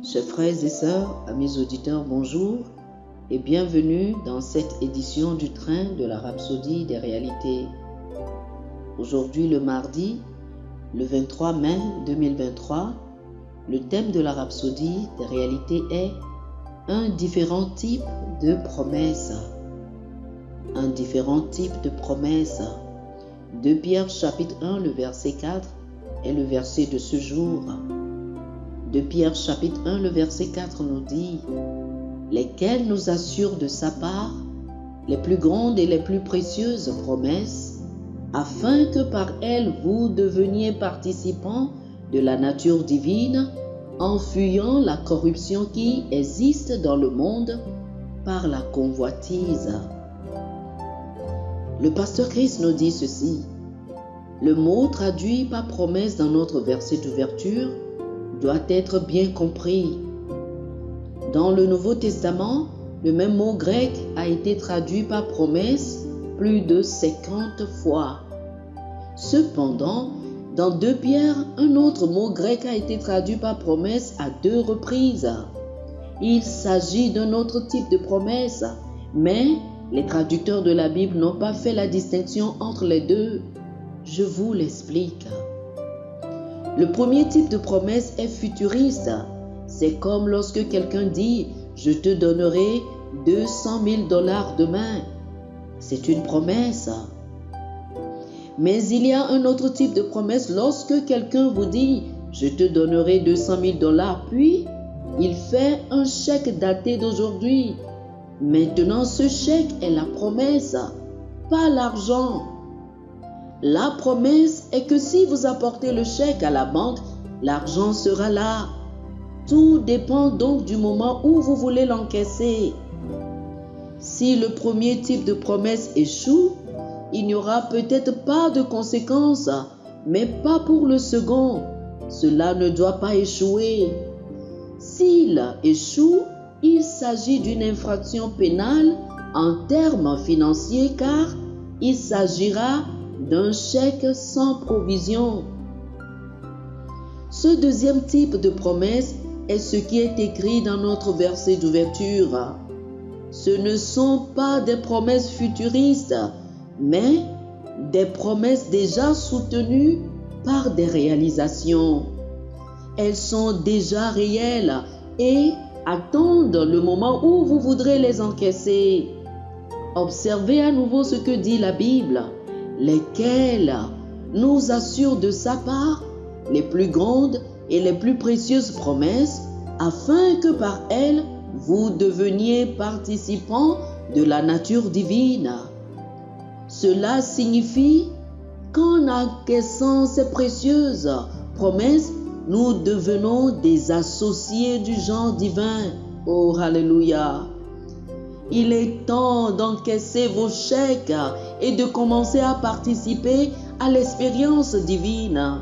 Chers frères et sœurs, amis auditeurs, bonjour et bienvenue dans cette édition du train de la Rhapsodie des réalités. Aujourd'hui, le mardi, le 23 mai 2023, le thème de la Rhapsodie des réalités est un différent type de promesse. Un différent type de promesse. 2 Pierre chapitre 1, le verset 4 est le verset de ce jour. 2 Pierre chapitre 1, le verset 4 nous dit « Lesquels nous assurent de sa part les plus grandes et les plus précieuses promesses, afin que par elles vous deveniez participants de la nature divine, en fuyant la corruption qui existe dans le monde par la convoitise. » Le pasteur Christ nous dit ceci. Le mot traduit par promesse dans notre verset d'ouverture doit être bien compris. Dans le Nouveau Testament, le même mot grec a été traduit par promesse plus de 50 fois. Cependant, dans 2 Pierre, un autre mot grec a été traduit par promesse à 2 reprises. Il s'agit d'un autre type de promesse, mais les traducteurs de la Bible n'ont pas fait la distinction entre les deux. Je vous l'explique. Le premier type de promesse est futuriste. C'est comme lorsque quelqu'un dit « Je te donnerai 200 000 $ demain ». C'est une promesse. Mais il y a un autre type de promesse lorsque quelqu'un vous dit « Je te donnerai 200 000 $, puis il fait un chèque daté d'aujourd'hui. Maintenant, ce chèque est la promesse, pas l'argent. La promesse est que si vous apportez le chèque à la banque, l'argent sera là. Tout dépend donc du moment où vous voulez l'encaisser. Si le premier type de promesse échoue, il n'y aura peut-être pas de conséquences, mais pas pour le second. Cela ne doit pas échouer. S'il échoue, il s'agit d'une infraction pénale en termes financiers car il s'agira d'un chèque sans provision. Ce deuxième type de promesse est ce qui est écrit dans notre verset d'ouverture. Ce ne sont pas des promesses futuristes, mais des promesses déjà soutenues par des réalisations. Elles sont déjà réelles et attendent le moment où vous voudrez les encaisser. Observez à nouveau ce que dit la Bible. Lesquels nous assurent de sa part les plus grandes et les plus précieuses promesses, afin que par elles, vous deveniez participants de la nature divine. Cela signifie qu'en encaissant ces précieuses promesses, nous devenons des associés du genre divin. Oh, alléluia! Il est temps d'encaisser vos chèques et de commencer à participer à l'expérience divine.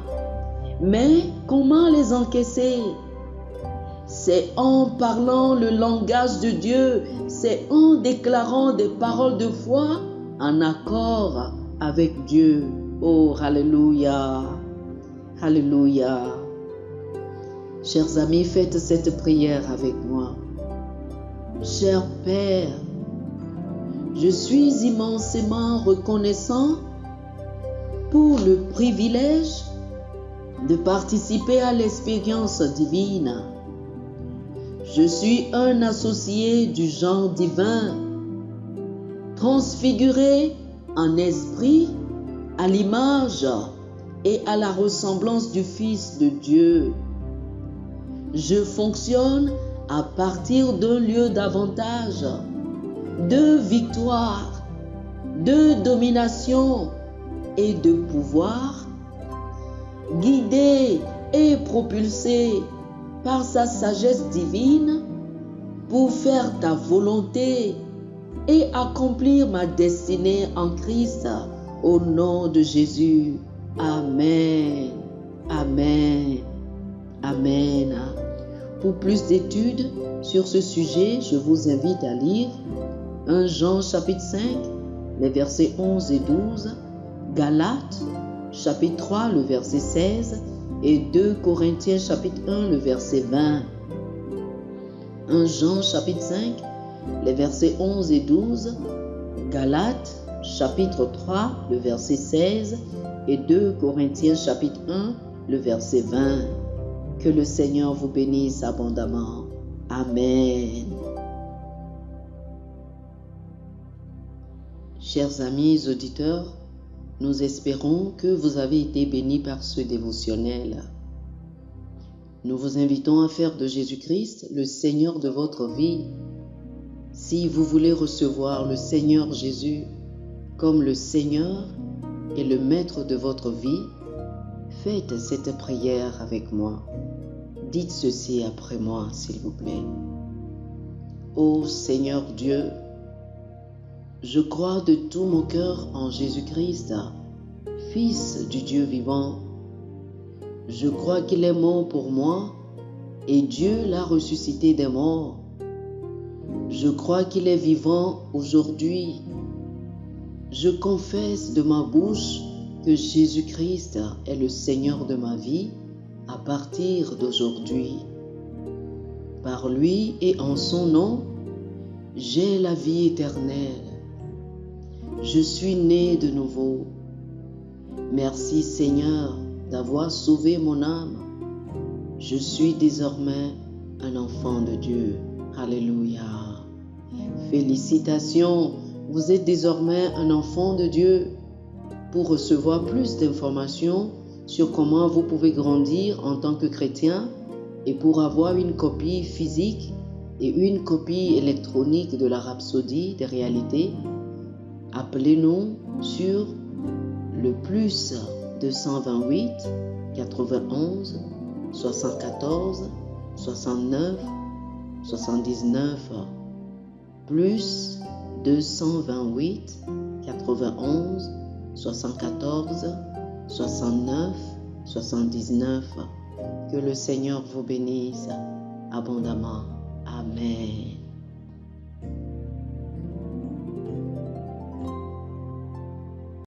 Mais comment les encaisser? C'est en parlant le langage de Dieu, c'est en déclarant des paroles de foi en accord avec Dieu. Oh, alléluia! Alléluia! Chers amis, faites cette prière avec moi. Cher Père, je suis immensément reconnaissant pour le privilège de participer à l'expérience divine. Je suis un associé du genre divin, transfiguré en esprit à l'image et à la ressemblance du Fils de Dieu. Je fonctionne à partir d'un lieu d'avantage, de victoire, de domination et de pouvoir, guidé et propulsé par sa sagesse divine pour faire ta volonté et accomplir ma destinée en Christ au nom de Jésus. Amen. Amen. Amen. Pour plus d'études sur ce sujet, je vous invite à lire 1 Jean chapitre 5, les versets 11 et 12, Galates chapitre 3, le verset 16 et 2 Corinthiens chapitre 1, le verset 20. 1 Jean chapitre 5, les versets 11 et 12, Galates chapitre 3, le verset 16 et 2 Corinthiens chapitre 1, le verset 20. Que le Seigneur vous bénisse abondamment. Amen. Chers amis auditeurs, nous espérons que vous avez été bénis par ce dévotionnel. Nous vous invitons à faire de Jésus-Christ le Seigneur de votre vie. Si vous voulez recevoir le Seigneur Jésus comme le Seigneur et le Maître de votre vie, faites cette prière avec moi. Dites ceci après moi, s'il vous plaît. Ô Seigneur Dieu, je crois de tout mon cœur en Jésus-Christ, Fils du Dieu vivant. Je crois qu'il est mort pour moi et Dieu l'a ressuscité des morts. Je crois qu'il est vivant aujourd'hui. Je confesse de ma bouche que Jésus-Christ est le Seigneur de ma vie à partir d'aujourd'hui. Par lui et en son nom, j'ai la vie éternelle. Je suis né de nouveau. Merci Seigneur d'avoir sauvé mon âme. Je suis désormais un enfant de Dieu. Alléluia. Félicitations, vous êtes désormais un enfant de Dieu. Pour recevoir plus d'informations sur comment vous pouvez grandir en tant que chrétien et pour avoir une copie physique et une copie électronique de la Rhapsodie des réalités, appelez-nous sur le plus 228 91 74 69 79 plus 228 91 74 69 79. Que le Seigneur vous bénisse abondamment. Amen.